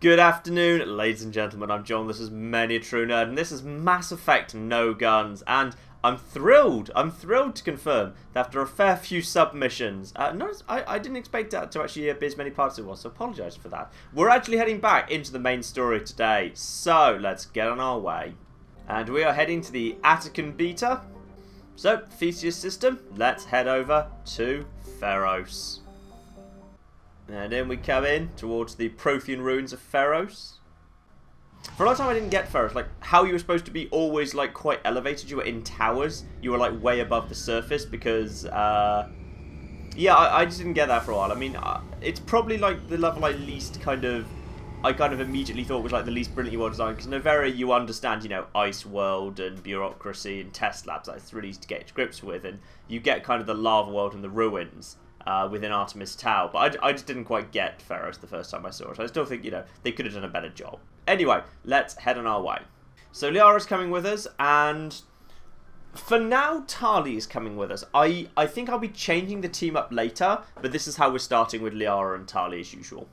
Good afternoon, ladies and gentlemen. I'm John. This is Many a True Nerd, and this is Mass Effect No Guns. And I'm thrilled. I'm thrilled to confirm that after a fair few submissions, I didn't expect that to actually be as many parts as it was, so apologise for that. We're actually heading back into the main story today, so let's get on our way. And we are heading to the Attican Beta. So, Theseus system, let's head over to Feros. And then we come in towards the Prothean ruins of Feros. For a long time I didn't get Feros, like how you were supposed to be always like quite elevated. You were in towers, you were like way above the surface because, yeah, I just didn't get that for a while. I mean, it's probably like the level I kind of immediately thought was like the least brilliantly well designed, because Noveria you understand, you know, ice world and bureaucracy and test labs, that's really easy to get to grips with, and you get kind of the lava world and the ruins within Artemis Tau, but I just didn't quite get Feros the first time I saw it. I still think, you know, they could have done a better job. Anyway, let's head on our way. So Liara's coming with us, and for now Tali is coming with us. I think I'll be changing the team up later, but this is how we're starting with Liara and Tali as usual.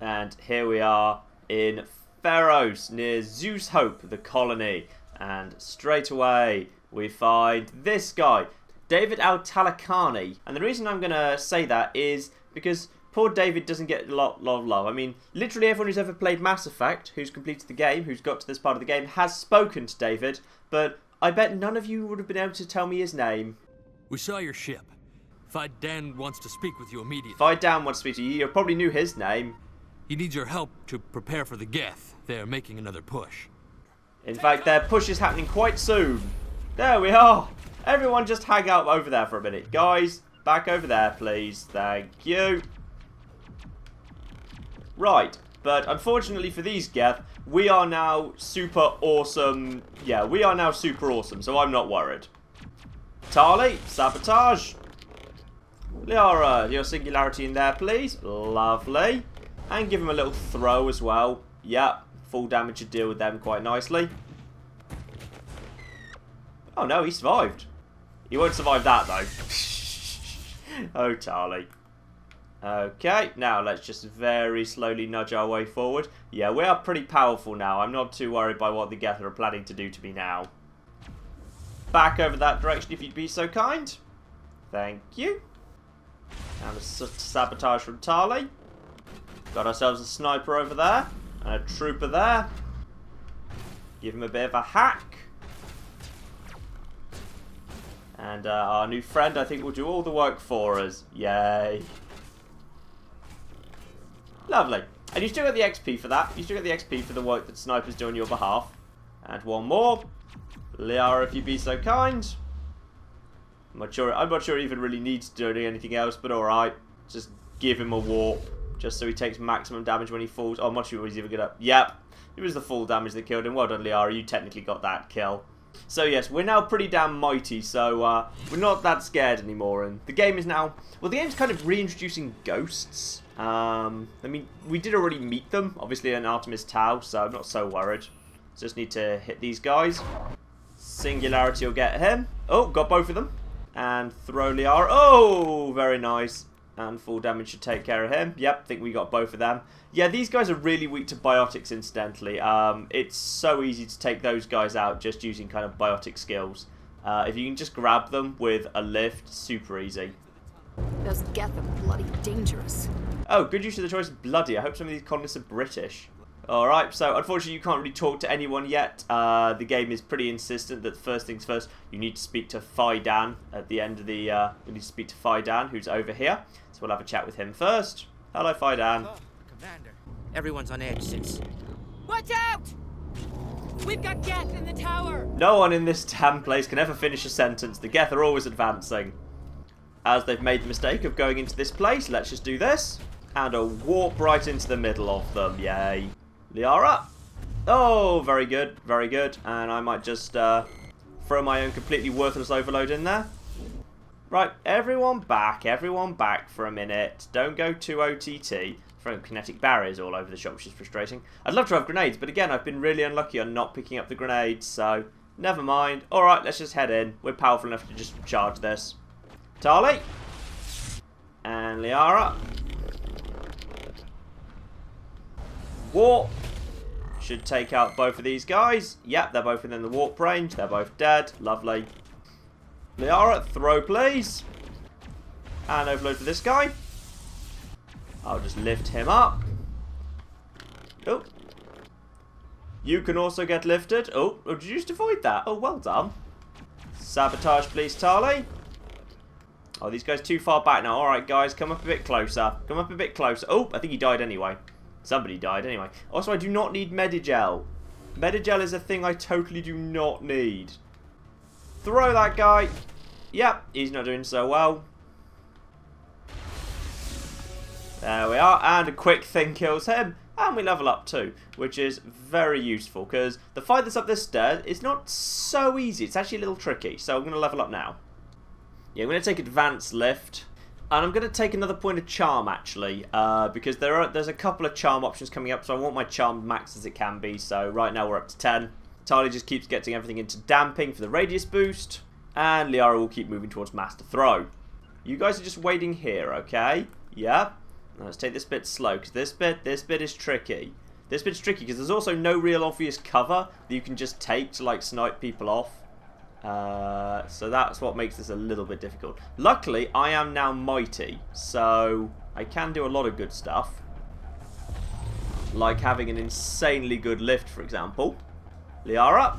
And here we are in Feros, near Zeus Hope, the colony. And straight away, we find this guy, David Al-Talakani. And the reason I'm going to say that is because poor David doesn't get a lot of love. I mean, literally everyone who's ever played Mass Effect, who's completed the game, who's got to this part of the game, has spoken to David. But I bet none of you would have been able to tell me his name. We saw your ship. Fidan wants to speak with you immediately. Fidan wants to speak to you. You probably knew his name. He needs your help to prepare for the Geth. They're making another push. In fact, their push is happening quite soon. There we are. Everyone just hang out over there for a minute. Guys, back over there, please. Thank you. Right, but unfortunately for these Geth, we are now super awesome. Yeah, we are now super awesome, so I'm not worried. Tali, sabotage. Liara, your singularity in there, please. Lovely. And give him a little throw as well. Yep, full damage should deal with them quite nicely. Oh no, he survived. He won't survive that though. Oh, Tali. Okay, now let's just very slowly nudge our way forward. Yeah, we are pretty powerful now. I'm not too worried by what the Geth are planning to do to me now. Back over that direction if you'd be so kind. Thank you. And a sabotage from Tali. Got ourselves a sniper over there, and a trooper there. Give him a bit of a hack. And our new friend, I think, will do all the work for us. Yay. Lovely. And you still get the XP for that. You still get the XP for the work that snipers do on your behalf. And one more. Liara, if you'd be so kind. I'm not sure he even really needs to do anything else, but alright. Just give him a warp. Just so he takes maximum damage when he falls. Oh, I'm not sure he's even gonna... Yep. It was the full damage that killed him. Well done, Liara. You technically got that kill. So, yes, we're now pretty damn mighty. So, we're not that scared anymore. And the game is now... Well, the game's kind of reintroducing ghosts. I mean, we did already meet them. Obviously, in Artemis Tau. So, I'm not so worried. Just need to hit these guys. Singularity will get him. Oh, got both of them. And throw Liara. Oh, very nice. And full damage should take care of him. Yep, think we got both of them. Yeah, these guys are really weak to biotics, incidentally. It's so easy to take those guys out just using kind of biotic skills. If you can just grab them with a lift, super easy. Those Geth are bloody dangerous. Oh, good use of the choice of bloody. I hope some of these colonists are British. Alright, so unfortunately you can't really talk to anyone yet. The game is pretty insistent that first things first, you need to speak to Fidan at the end of the... you need to speak to Fidan, who's over here. So we'll have a chat with him first. Hello, Fidan. Oh, Commander. Everyone's on edge since... Watch out! We've got Geth in the tower! No one in this damn place can ever finish a sentence. The Geth are always advancing. As they've made the mistake of going into this place, let's just do this. And a warp right into the middle of them. Yay. Liara. Oh, very good. Very good. And I might just throw my own completely worthless overload in there. Right, everyone back for a minute. Don't go too OTT. Throwing kinetic barriers all over the shop, which is frustrating. I'd love to have grenades, but again, I've been really unlucky on not picking up the grenades, so never mind. Alright, let's just head in. We're powerful enough to just charge this. Tali. And Liara. Warp. Should take out both of these guys. Yep, they're both within the warp range. They're both dead. Lovely. Liara, throw please. And overload for this guy. I'll just lift him up. Oh. You can also get lifted. Oh, did you just avoid that? Oh, well done. Sabotage please, Tarly. Oh, these guys too far back now. Alright, guys, come up a bit closer. Come up a bit closer. Oh, I think he died anyway. Somebody died anyway. Also, I do not need Medigel. Medigel is a thing I totally do not need. Throw that guy. Yep, he's not doing so well. There we are. And a quick thing kills him. And we level up too, which is very useful because the fight that's up this stairs is not so easy. It's actually a little tricky. So I'm going to level up now. Yeah, I'm going to take advanced lift. And I'm going to take another point of charm, actually, because there's a couple of charm options coming up, so I want my charm max as it can be, so right now we're up to 10. Tali just keeps getting everything into damping for the radius boost, and Liara will keep moving towards Master Throw. You guys are just waiting here, okay? Yeah? Now let's take this bit slow, because this bit is tricky. This bit's tricky, because there's also no real obvious cover that you can just take to, like, snipe people off. So that's what makes this a little bit difficult. Luckily, I am now mighty, so I can do a lot of good stuff. Like having an insanely good lift, for example. Liara.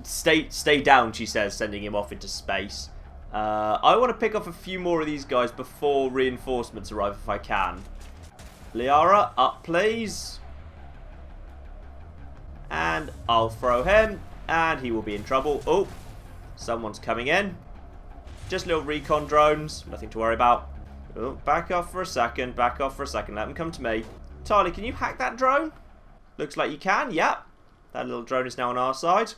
Stay down, she says, sending him off into space. I want to pick off a few more of these guys before reinforcements arrive if I can. Liara, up please. And I'll throw him. And he will be in trouble. Oh, someone's coming in. Just little recon drones. Nothing to worry about. Oh, back off for a second. Back off for a second. Let them come to me. Tarly, can you hack that drone? Looks like you can. Yep. That little drone is now on our side.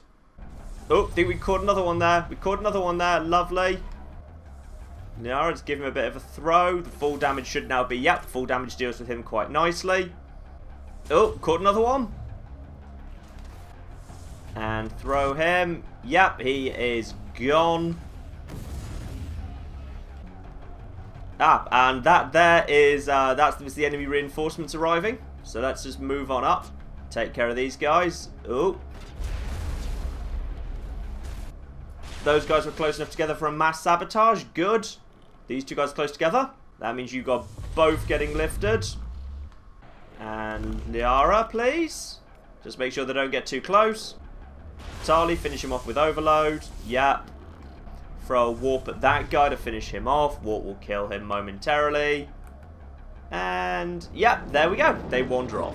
Oh, I think we caught another one there. We caught another one there. Lovely. Now, let's give him a bit of a throw. The full damage should now be... Yep, full damage deals with him quite nicely. Oh, caught another one. And throw him. Yep, he is gone. Ah, and that there is that's the enemy reinforcements arriving. So let's just move on up. Take care of these guys. Oh. Those guys were close enough together for a mass sabotage. Good. These two guys close together. That means you got both getting lifted. And Liara, please. Just make sure they don't get too close. Tali, finish him off with overload. Yep. Throw a warp at that guy to finish him off. Warp will kill him momentarily. And, yep, there we go. They wander off.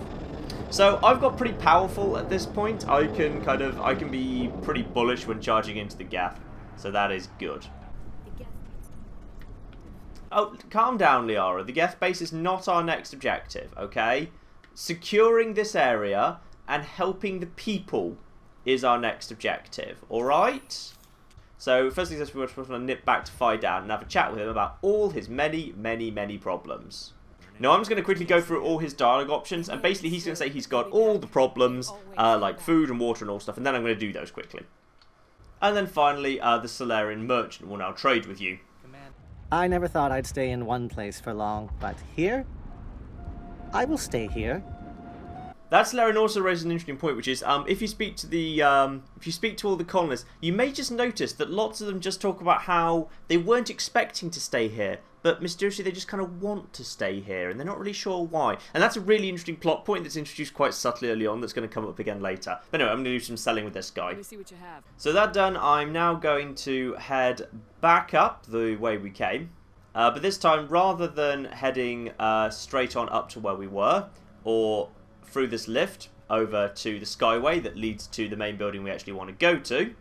So, I've got pretty powerful at this point. I can be pretty bullish when charging into the Geth. So that is good. Oh, calm down, Liara. The Geth base is not our next objective, okay? Securing this area and helping the people is our next objective, alright? So, first things first, we want to nip back to Fidown and have a chat with him about all his many, many, many problems. Now, I'm just going to quickly go through all his dialogue options, and basically he's going to say he's got all the problems, like food and water and all stuff, and then I'm going to do those quickly. And then finally, the Solarian Merchant will now trade with you. I never thought I'd stay in one place for long, but here, I will stay here. That Solarian also raises an interesting point, which is if you speak to all the colonists, you may just notice that lots of them just talk about how they weren't expecting to stay here, but mysteriously they just kind of want to stay here, and they're not really sure why. And that's a really interesting plot point that's introduced quite subtly early on that's going to come up again later. But anyway, I'm going to do some selling with this guy. Let me see what you have. So that done, I'm now going to head back up the way we came. But this time, rather than heading straight on up to where we were, or through this lift over to the Skyway that leads to the main building we actually want to go to,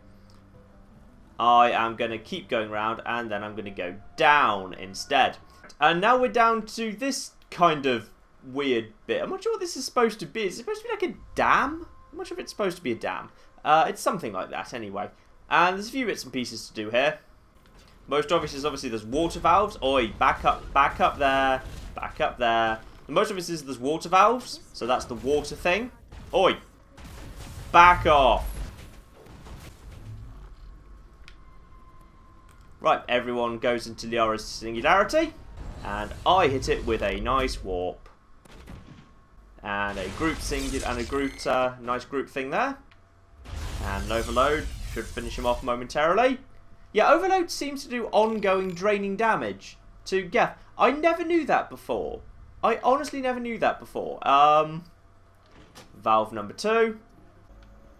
I am going to keep going around, and then I'm going to go down instead. And now we're down to this kind of weird bit. I'm not sure what this is supposed to be. Is it supposed to be like a dam? I'm not sure if it's supposed to be a dam. It's something like that anyway. And there's a few bits and pieces to do here. Most obvious is obviously there's water valves. Oi, back up there, back up there. The most obvious is there's water valves, so that's the water thing. Oi, back off. Right, everyone goes into Liara's singularity, and I hit it with a nice warp. And a group singular and a group, nice group thing there. And an overload should finish him off momentarily. Yeah, overload seems to do ongoing draining damage to Geth. I never knew that before. I honestly never knew that before. Valve number 2.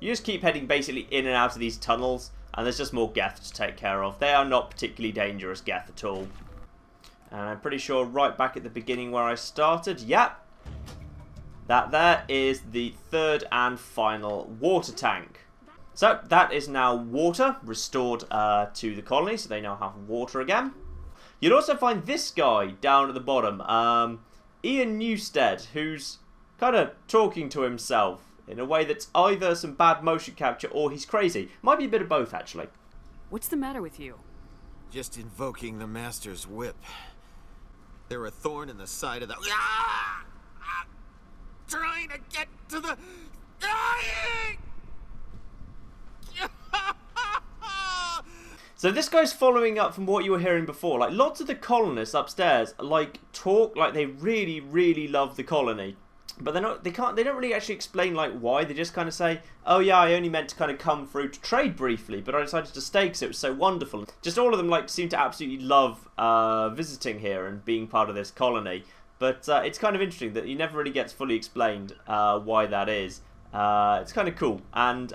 You just keep heading basically in and out of these tunnels, and there's just more Geth to take care of. They are not particularly dangerous Geth at all. And I'm pretty sure right back at the beginning where I started, yep, that there is the third and final water tank. So that is now water restored to the colony, so they now have water again. You'll also find this guy down at the bottom, Ian Newstead, who's kind of talking to himself in a way that's either some bad motion capture or he's crazy. Might be a bit of both, actually. What's the matter with you? Just invoking the Master's whip. They're a thorn in the side of the... Trying to get to the... So this guy's following up from what you were hearing before. Like, lots of the colonists upstairs, like, talk like they really, really love the colony. But they don't really actually explain, like, why. They just kind of say, oh yeah, I only meant to kind of come through to trade briefly, but I decided to stay because it was so wonderful. Just all of them, like, seem to absolutely love visiting here and being part of this colony. But it's kind of interesting that he never really gets fully explained why that is. It's kind of cool. And,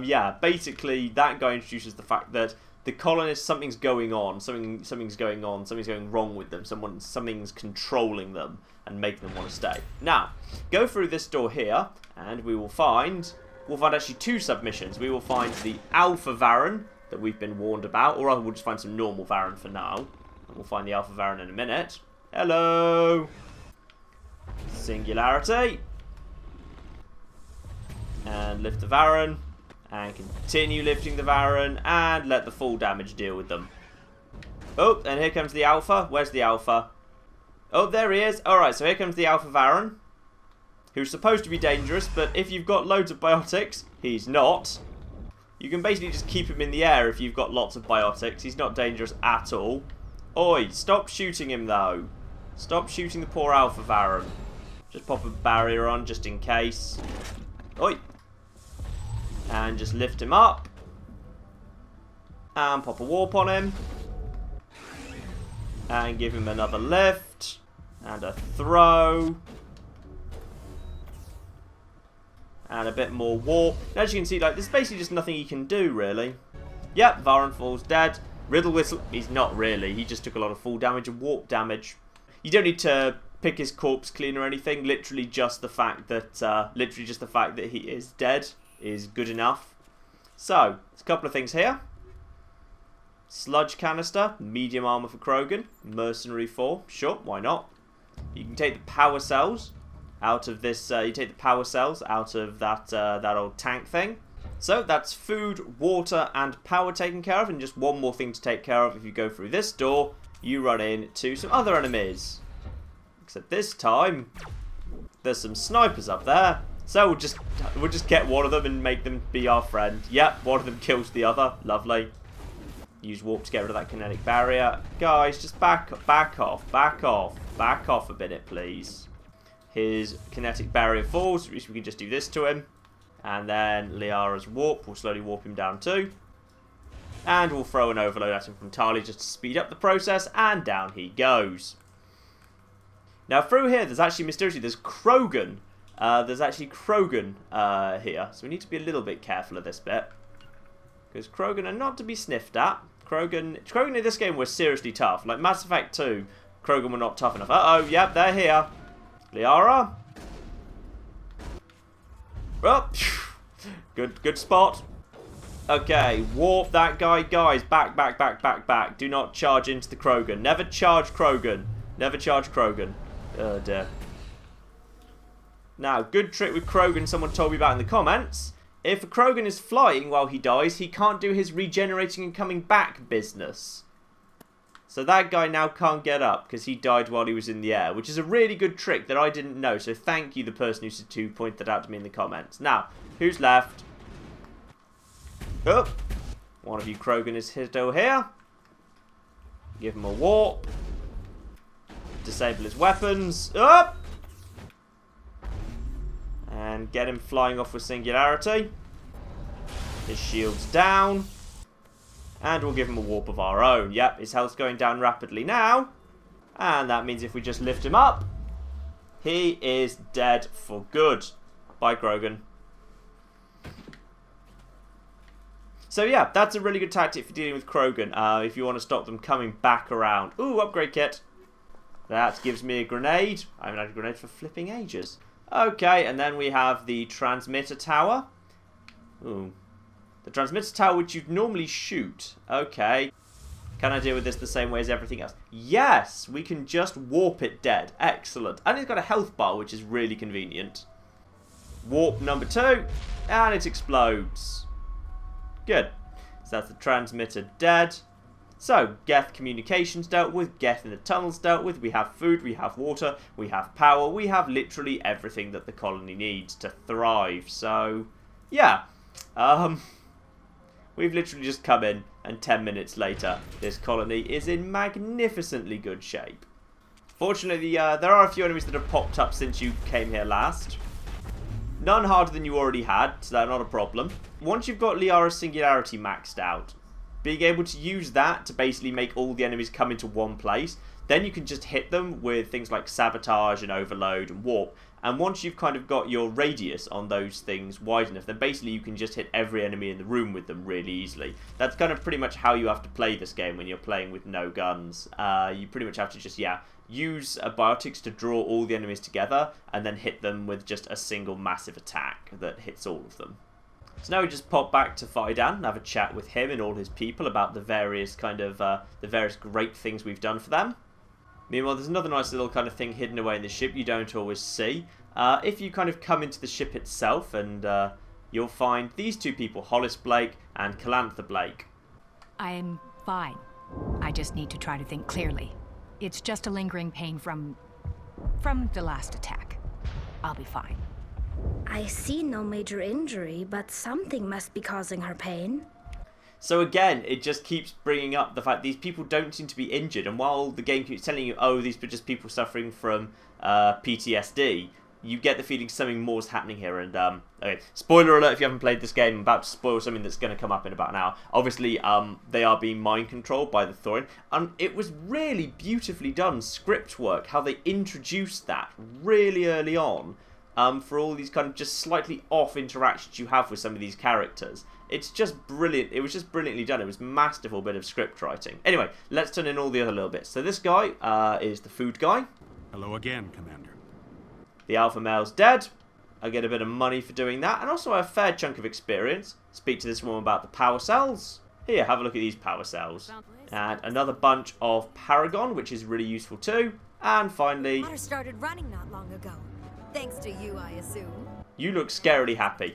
yeah, basically that guy introduces the fact that the colonists, something's going on, something's going wrong with them, something's controlling them and making them want to stay. Now, go through this door here, and we'll find actually 2 submissions. We will find the Alpha Varren that we've been warned about, or rather we'll just find some normal Varren for now. And we'll find the Alpha Varren in a minute. Hello! Singularity. And lift the Varren. And continue lifting the Varren, and let the full damage deal with them. Oh, and here comes the Alpha. Where's the Alpha? Oh, there he is. Alright, so here comes the Alpha Varren, who's supposed to be dangerous, but if you've got loads of biotics, he's not. You can basically just keep him in the air if you've got lots of biotics. He's not dangerous at all. Oi, stop shooting him, though. Stop shooting the poor Alpha Varren. Just pop a barrier on, just in case. Oi. And just lift him up. And pop a warp on him. And give him another lift. And a throw. And a bit more warp. And as you can see, like, there's basically just nothing he can do, really. Yep, Varren falls dead. Riddle Whistle, he's not really. He just took a lot of fall damage and warp damage. You don't need to pick his corpse clean or anything. Literally just the fact that he is dead is good enough. So, there's a couple of things here. Sludge canister, medium armor for Krogan, mercenary 4, sure, why not? You can take the power cells out of this. You take the power cells out of that old tank thing. So that's food, water, and power taken care of. And just one more thing to take care of. If you go through this door, you run into some other enemies. Except this time, there's some snipers up there. So we'll just get one of them and make them be our friend. Yep, one of them kills the other. Lovely. Use warp to get rid of that kinetic barrier. Guys, just back off a minute, please. His kinetic barrier falls, which we can just do this to him. And then Liara's warp will slowly warp him down too. And we'll throw an overload at him from Tali just to speed up the process, and down he goes. Now through here, there's actually mysteriously, there's Krogan. There's actually Krogan here, so we need to be a little bit careful of this bit. Because Krogan are not to be sniffed at. Krogan in this game were seriously tough. Like Mass Effect 2, Krogan were not tough enough. Uh-oh, yep, they're here. Liara. Oh, good spot. Okay, warp that guy. Guys, back. Do not charge into the Krogan. Never charge Krogan. Oh, dear. Now, good trick with Krogan someone told me about in the comments. If a Krogan is flying while he dies, he can't do his regenerating and coming back business. So that guy now can't get up because he died while he was in the air, which is a really good trick that I didn't know. So thank you, the person who pointed that out to me in the comments. Now, who's left? Oh, one of you Krogan is over here. Give him a warp. Disable his weapons. Up. and get him flying off with Singularity. His shield's down. And we'll give him a warp of our own. Yep, his health's going down rapidly now. And that means if we just lift him up, he is dead for good. Bye, Grogan. So yeah, that's a really good tactic for dealing with Krogan, if you want to stop them coming back around. Ooh, upgrade kit. That gives me a grenade. I haven't had a grenade for flipping ages. Okay, and then we have the transmitter tower. Ooh. The transmitter tower which you'd normally shoot. Okay. Can I deal with this the same way as everything else? Yes! We can just warp it dead. Excellent. And it's got a health bar, which is really convenient. Warp number 2. And it explodes. Good. So that's the transmitter dead. So, Geth communications dealt with, Geth in the tunnels dealt with, we have food, we have water, we have power, we have literally everything that the colony needs to thrive. So, yeah. We've literally just come in, and 10 minutes later, this colony is in magnificently good shape. Fortunately, there are a few enemies that have popped up since you came here last. None harder than you already had, so that's not a problem. Once you've got Liara's Singularity maxed out, being able to use that to basically make all the enemies come into one place, then you can just hit them with things like Sabotage and Overload and Warp. And once you've kind of got your radius on those things wide enough, then basically you can just hit every enemy in the room with them really easily. That's kind of pretty much how you have to play this game when you're playing with no guns. You pretty much have to just, use biotics to draw all the enemies together and then hit them with just a single massive attack that hits all of them. So now we just pop back to Fidan and have a chat with him and all his people about the various great things we've done for them. Meanwhile, there's another nice little kind of thing hidden away in the ship you don't always see. If you kind of come into the ship itself, and you'll find these two people, Hollis Blake and Calantha Blake. I'm fine. I just need to try to think clearly. It's just a lingering pain from the last attack. I'll be fine. I see no major injury, but something must be causing her pain. So again, it just keeps bringing up the fact these people don't seem to be injured, and while the game keeps telling you, oh, these are just people suffering from PTSD, you get the feeling something more is happening here. And okay, spoiler alert if you haven't played this game, I'm about to spoil something that's going to come up in about an hour. Obviously, they are being mind controlled by the Thorian, and it was really beautifully done script work, how they introduced that really early on, for all these kind of just slightly off interactions you have with some of these characters. It's just brilliant. It was just brilliantly done. It was a masterful bit of script writing. Anyway, let's turn in all the other little bits. So this guy is the food guy. Hello again, Commander. The alpha male's dead. I get a bit of money for doing that, and also a fair chunk of experience. Speak to this woman about the power cells. Here, have a look at these power cells. And another bunch of Paragon, which is really useful too. And finally... Water started running not long ago. Thanks to you, I assume. You look scarily happy.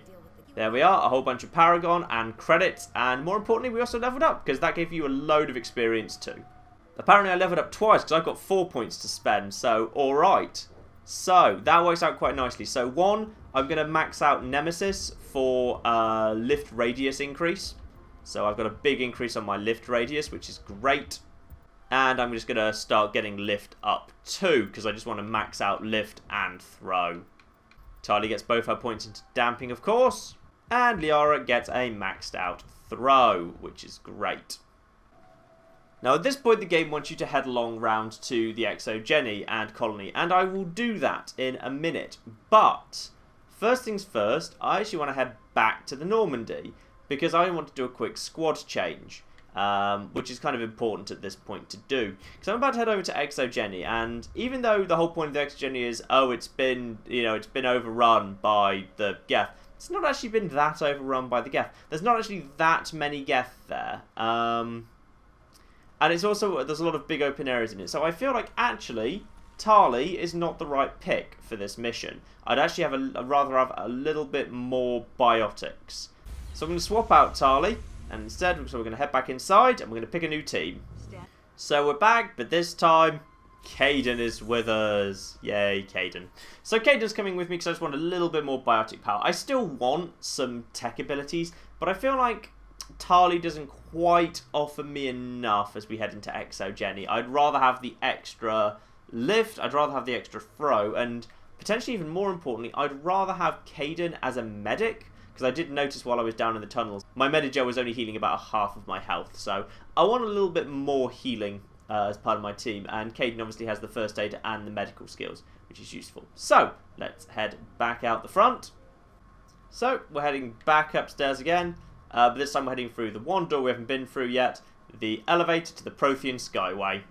There we are, a whole bunch of Paragon and credits, and more importantly, we also leveled up, because that gave you a load of experience too. Apparently I leveled up twice, because I've got 4 points to spend, so alright. So, that works out quite nicely. So, one, I'm going to max out Nemesis for lift radius increase. So, I've got a big increase on my lift radius, which is great. And I'm just going to start getting lift up too, because I just want to max out lift and throw. Tali gets both her points into damping, of course. And Liara gets a maxed out throw, which is great. Now at this point the game wants you to head along round to the Exogeni and colony, and I will do that in a minute. But first things first, I actually want to head back to the Normandy, because I want to do a quick squad change, which is kind of important at this point to do. Because I'm about to head over to Exogeni, and even though the whole point of the Exogeni is, oh, it's been overrun by the Geth, it's not actually been that overrun by the Geth. There's not actually that many Geth there. And it's also, there's a lot of big open areas in it. So I feel like, actually, Tali is not the right pick for this mission. I'd actually I'd rather have a little bit more biotics. So I'm going to swap out Tali, and instead, we're going to head back inside, and we're going to pick a new team. So we're back, but this time, Caden is with us. Yay, Caden. So Caden's coming with me because I just want a little bit more biotic power. I still want some tech abilities, but I feel like Tali doesn't quite offer me enough as we head into Exogeni. I'd rather have the extra lift, I'd rather have the extra throw, and potentially even more importantly, I'd rather have Caden as a medic, because I did notice while I was down in the tunnels, my Mediger was only healing about half of my health, so I want a little bit more healing as part of my team, and Caden obviously has the first aid and the medical skills, which is useful. So, let's head back out the front. So, we're heading back upstairs again, but this time we're heading through the one door we haven't been through yet, the elevator to the Prothean Skyway.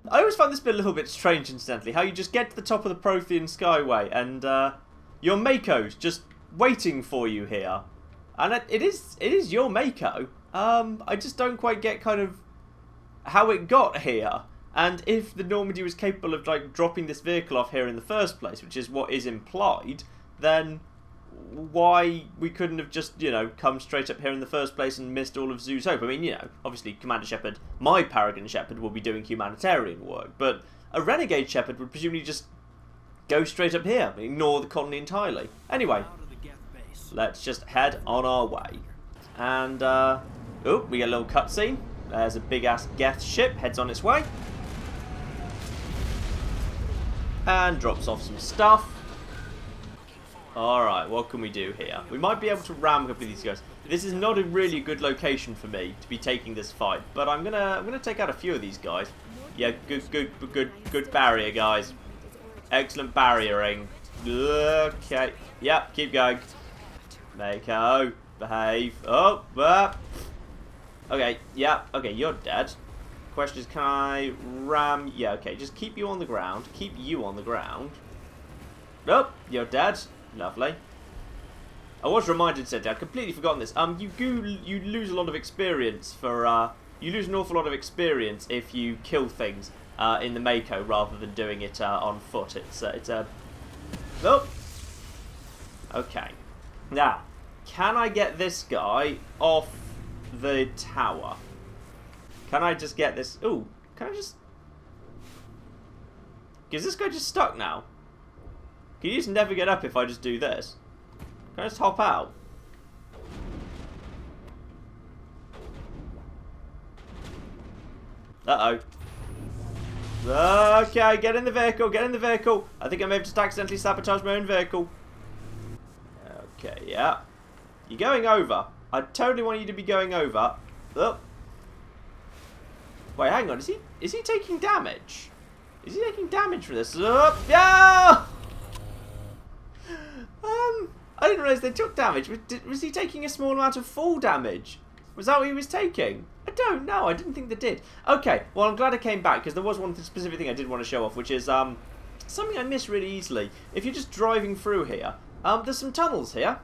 I always find this bit a little bit strange, incidentally, how you just get to the top of the Prothean Skyway and your Mako's just waiting for you here. And it is your Mako. I just don't quite get kind of how it got here. And if the Normandy was capable of like dropping this vehicle off here in the first place, which is what is implied, then why we couldn't have just, you know, come straight up here in the first place and missed all of Zeus Hope. I mean, you know, obviously Commander Shepard, my Paragon Shepard, will be doing humanitarian work, but a Renegade Shepard would presumably just go straight up here, ignore the colony entirely. Anyway, let's just head on our way. And, oh, we get a little cutscene. There's a big-ass Geth ship, heads on its way. And drops off some stuff. Alright, what can we do here? We might be able to ram a couple of these guys. This is not a really good location for me to be taking this fight, but I'm gonna take out a few of these guys. Yeah, good barrier, guys. Excellent barriering. Okay, yep, keep going. Mako, behave. Oh, okay, yeah, okay, you're dead. Question is, can I ram? Yeah, okay, just keep you on the ground. Keep you on the ground. Nope, you're dead. Lovely. I was reminded, said I'd completely forgotten this. You lose a lot of experience for you lose an awful lot of experience if you kill things in the Mako rather than doing it on foot. It's a oh. Okay. Now, can I get this guy off the tower? Can I just get this? Ooh, can I just? Is this guy just stuck now? Can you just never get up if I just do this? Can I just hop out? Uh-oh. Okay, get in the vehicle, get in the vehicle. I think I may have just accidentally sabotaged my own vehicle. Okay, yeah. You're going over. I totally want you to be going over. Oh. Wait, hang on. Is he taking damage? Is he taking damage for this? Oh, yeah! I didn't realise they took damage. Was he taking a small amount of fall damage? Was that what he was taking? I don't know. I didn't think they did. Okay, well, I'm glad I came back, because there was one specific thing I did want to show off, which is something I miss really easily. If you're just driving through here, there's some tunnels here.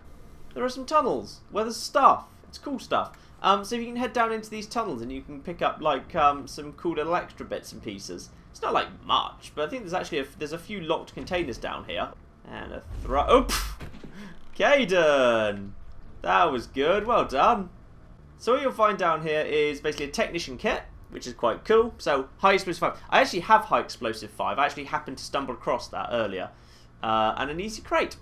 There are some tunnels where there's stuff. It's cool stuff. So you can head down into these tunnels and you can pick up like some cool little extra bits and pieces. It's not like much, but I think there's actually there's a few locked containers down here. And a throw. Oh, Caden! That was good. Well done. So what you'll find down here is basically a technician kit, which is quite cool. So high explosive 5. I actually have high explosive 5. I actually happened to stumble across that earlier. And an easy crate.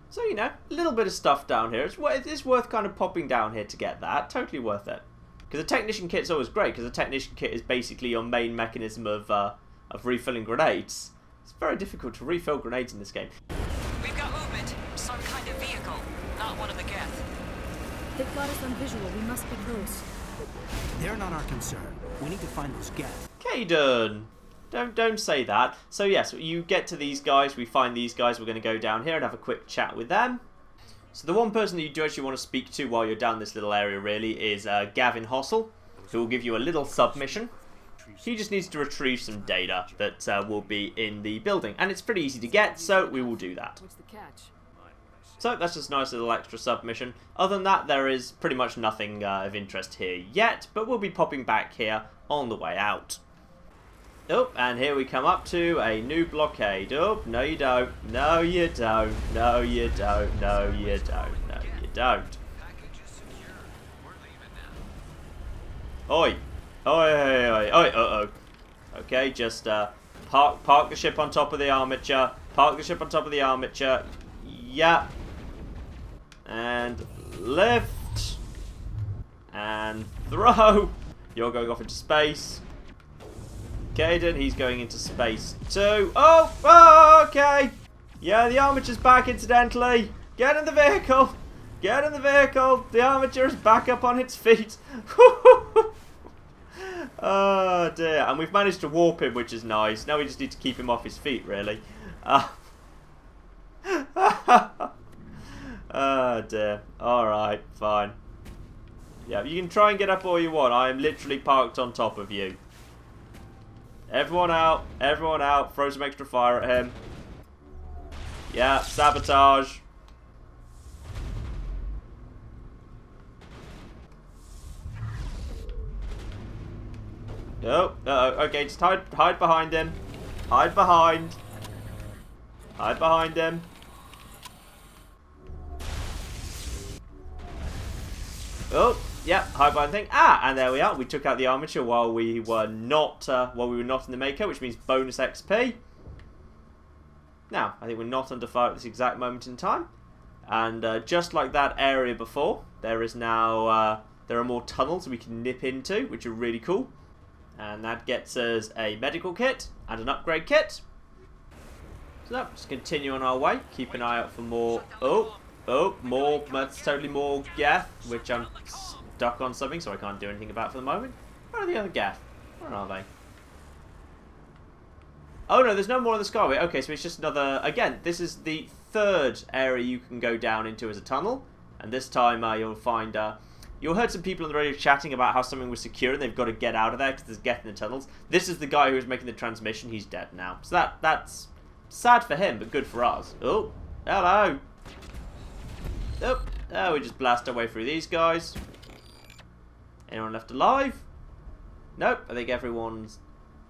So, you know, a little bit of stuff down here. It is worth kind of popping down here to get that. Totally worth it. Because the technician kit's always great, because the technician kit is basically your main mechanism of refilling grenades. It's very difficult to refill grenades in this game. We've got movement. Some kind of vehicle. Not one of the Geth. They've got us on visual. We must be close. They're not our concern. We need to find those Geth. Caden! Don't say that. So yes, you get to these guys, we find these guys, we're going to go down here and have a quick chat with them. So the one person that you do actually want to speak to while you're down this little area really is Gavin Hossel, who will give you a little submission. He just needs to retrieve some data that will be in the building, and it's pretty easy to get, so we will do that. What's the catch? So that's just a nice little extra submission. Other than that, there is pretty much nothing of interest here yet, but we'll be popping back here on the way out. Oh, and here we come up to a new blockade. Oh, no you don't. No you don't. No you don't. No you don't. No you don't. Oi. Oi, oi, oi, oi, uh-oh. Okay, just park the ship on top of the armature. Park the ship on top of the armature. Yeah. And lift. And throw. You're going off into space. Caden, he's going into space too. Oh, okay. Yeah, the armature's back, incidentally. Get in the vehicle. Get in the vehicle. The armature is back up on its feet. Oh, dear. And we've managed to warp him, which is nice. Now we just need to keep him off his feet, really. Oh, dear. Alright, fine. Yeah, you can try and get up all you want. I am literally parked on top of you. Everyone out. Everyone out. Throw some extra fire at him. Yeah, sabotage. Oh, okay, just hide behind him. Hide behind. Hide behind him. Oh, yeah, hide behind the thing. Ah, and there we are. We took out the armature while we were not in the Mako, which means bonus XP. Now, I think we're not under fire at this exact moment in time. And just like that area before, there is now there are more tunnels we can nip into, which are really cool. And that gets us a medical kit and an upgrade kit. So let's continue on our way. Keep an eye out for more. More. That's totally more Geth, which I'm stuck on something, so I can't do anything about for the moment. Where are the other Geth? Where are they? Oh no, there's no more on the Skyway. Okay, so it's just another. Again, this is the third area you can go down into as a tunnel, and this time you'll find. You'll heard some people on the radio chatting about how something was secure and they've got to get out of there because there's Geth in the tunnels. This is the guy who was making the transmission. He's dead now. So that's sad for him, but good for us. Oh, hello. Oh, we just blast our way through these guys. Anyone left alive? Nope, I think everyone's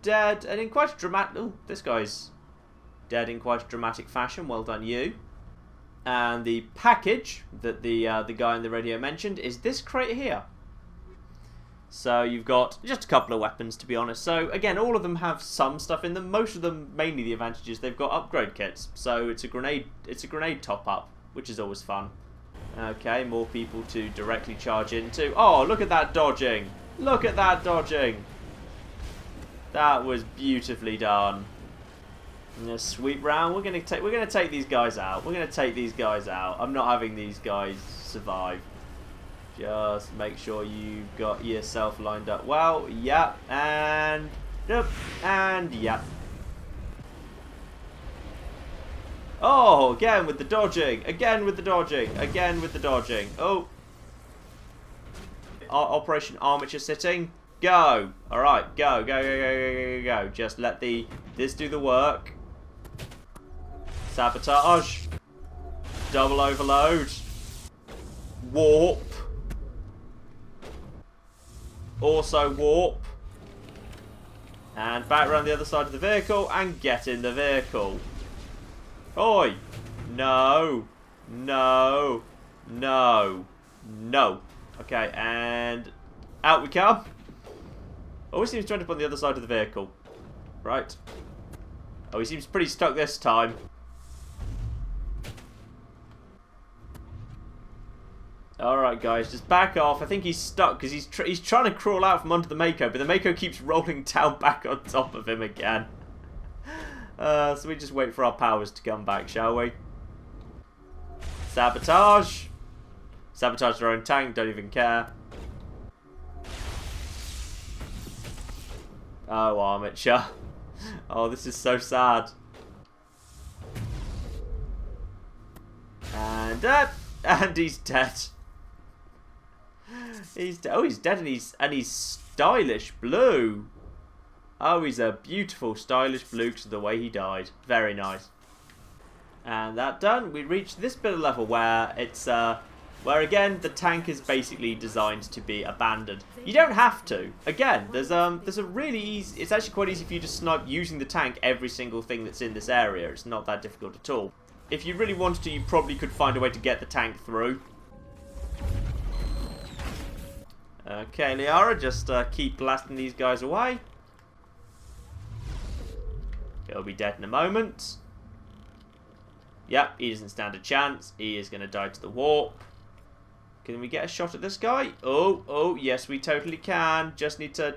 dead. And in quite a dramatic... Oh, this guy's dead in quite a dramatic fashion. Well done, you. And the package that the guy on the radio mentioned is this crate here. So you've got just a couple of weapons, to be honest. So again, all of them have some stuff in them. Most of them, mainly the advantage is they've got upgrade kits. So it's a grenade top up, which is always fun. Okay, more people to directly charge into. Oh, look at that dodging! Look at that dodging! That was beautifully done. And sweep round. We're gonna take these guys out. We're gonna take these guys out. I'm not having these guys survive. Just make sure you've got yourself lined up well. Yep, and yep, and yep. Oh, again with the dodging. Again with the dodging. Again with the dodging. Oh. Operation Armature sitting. Go. All right, go, go, go, go, go, go, go. Just let this do the work. Sabotage. Double overload. Warp. Also warp. And back around the other side of the vehicle and get in the vehicle. Oi! No. No. No. No. Okay, and out we come. Always seems to end up on the other side of the vehicle. Right. Oh, he seems pretty stuck this time. Alright guys, just back off. I think he's stuck because he's trying to crawl out from under the Mako, but the Mako keeps rolling down back on top of him again. So we just wait for our powers to come back, shall we? Sabotage. Sabotage their own tank, don't even care. Oh, armature. Oh, this is so sad. And he's dead. He's dead, and he's stylish blue. Oh, he's a beautiful stylish blue because of the way he died. Very nice. And that done, we reached this bit of level where it's where again the tank is basically designed to be abandoned. You don't have to. Again, there's a really easy. It's actually quite easy for you to snipe using the tank every single thing that's in this area. It's not that difficult at all. If you really wanted to, you probably could find a way to get the tank through. Okay, Liara, just keep blasting these guys away. He'll be dead in a moment. Yep, he doesn't stand a chance. He is going to die to the warp. Can we get a shot at this guy? Oh, yes, we totally can. Just need for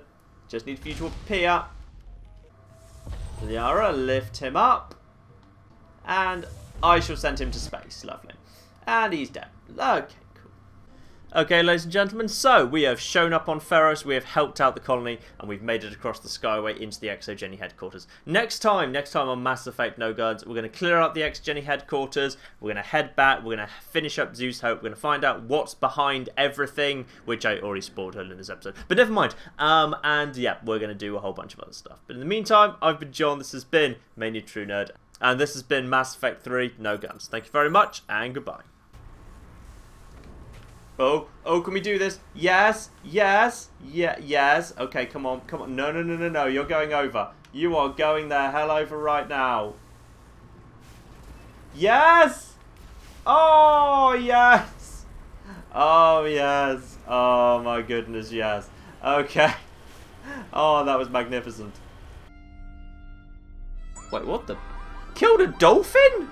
you to appear. Liara, lift him up. And I shall send him to space. Lovely. And he's dead. Okay, cool. Okay, ladies and gentlemen, so we have shown up on Feros, we have helped out the colony, and we've made it across the Skyway into the Exogeni Headquarters. Next time on Mass Effect No Guns, we're going to clear out the Exogeni Headquarters, we're going to head back, we're going to finish up Zeus Hope, we're going to find out what's behind everything, which I already spoiled earlier in this episode, but never mind. And yeah, we're going to do a whole bunch of other stuff. But in the meantime, I've been John, this has been Mainly True Nerd, and this has been Mass Effect 3 No Guns. Thank you very much, and goodbye. Oh, can we do this? Yes. Okay, come on. No, you're going over. You are going the hell over right now. Yes! Oh, yes! Oh, yes. Oh, my goodness, yes. Okay. Oh, that was magnificent. Wait, what the? Killed a dolphin?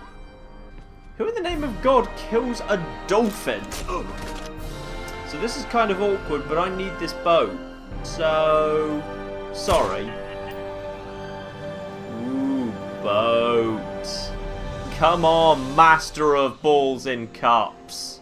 Who in the name of God kills a dolphin? So this is kind of awkward, but I need this boat. So, sorry. Ooh, boat. Come on, master of balls in cups.